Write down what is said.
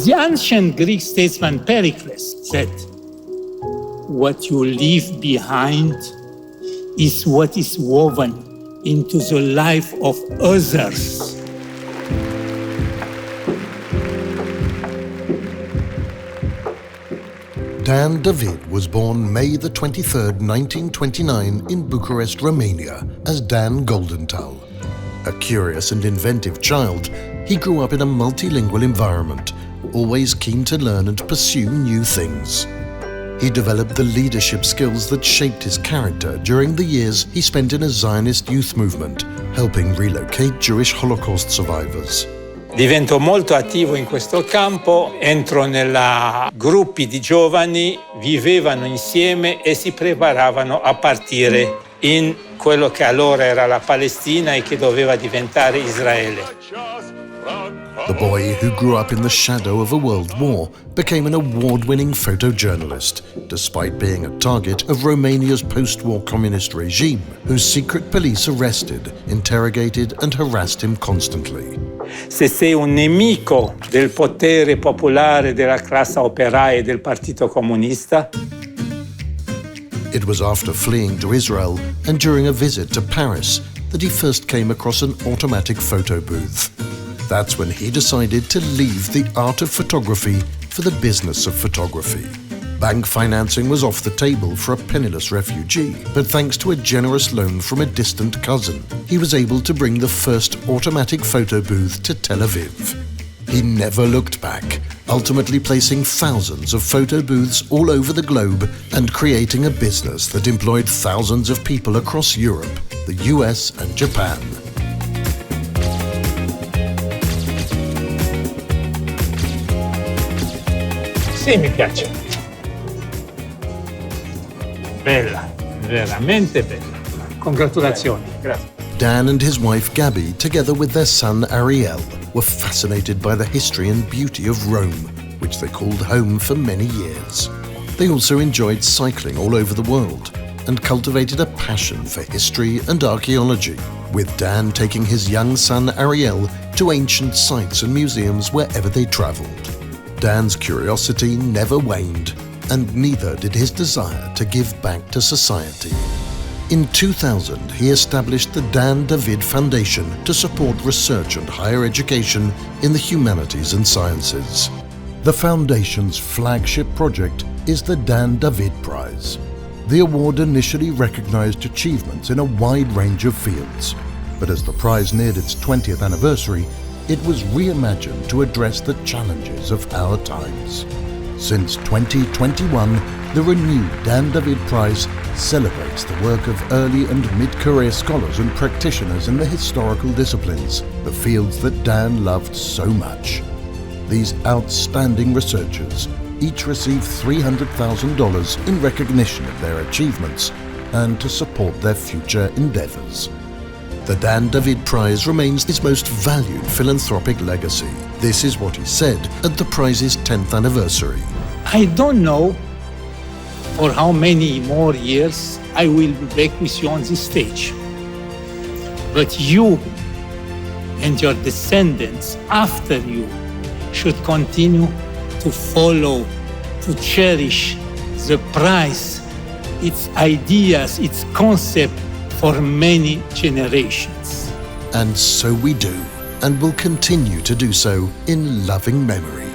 The ancient Greek statesman Pericles said, "What you leave behind is what is woven into the life of others." Dan David was born May the 23rd, 1929 in Bucharest, Romania, as Dan Goldenthal. A curious and inventive child, he grew up in a multilingual environment, always keen to learn and pursue new things. He developed the leadership skills that shaped his character during the years he spent in a Zionist youth movement, helping relocate Jewish Holocaust survivors. Divento molto attivo in questo campo, entro nella gruppi di giovani, vivevano insieme e si preparavano a partire in quello che allora era la Palestina e che doveva diventare Israele. The boy who grew up in the shadow of a world war became an award-winning photojournalist, despite being a target of Romania's post-war communist regime, whose secret police arrested, interrogated and harassed him constantly. Se sei un nemico del potere popolare della classe operaia e del Partito Comunista. It was after fleeing to Israel and during a visit to Paris that he first came across an automatic photo booth. That's when he decided to leave the art of photography for the business of photography. Bank financing was off the table for a penniless refugee, but thanks to a generous loan from a distant cousin, he was able to bring the first automatic photo booth to Tel Aviv. He never looked back, ultimately placing thousands of photo booths all over the globe and creating a business that employed thousands of people across Europe, the US and Japan. Sì, mi piace. Bella, veramente bella. Congratulazioni. Grazie. Dan and his wife Gabby, together with their son Ariel, were fascinated by the history and beauty of Rome, which they called home for many years. They also enjoyed cycling all over the world and cultivated a passion for history and archaeology, with Dan taking his young son Ariel to ancient sites and museums wherever they traveled. Dan's curiosity never waned, and neither did his desire to give back to society. In 2000, he established the Dan David Foundation to support research and higher education in the humanities and sciences. The Foundation's flagship project is the Dan David Prize. The award initially recognized achievements in a wide range of fields, but as the prize neared its 20th anniversary, it was reimagined to address the challenges of our times. Since 2021, the renewed Dan David Prize celebrates the work of early and mid-career scholars and practitioners in the historical disciplines, the fields that Dan loved so much. These outstanding researchers each receive $300,000 in recognition of their achievements and to support their future endeavors. The Dan David Prize remains his most valued philanthropic legacy. This is what he said at the prize's 10th anniversary. I don't know for how many more years I will be back with you on this stage. But you and your descendants after you should continue to follow, to cherish the prize, its ideas, its concept for many generations. And so we do, and will continue to do so in loving memory.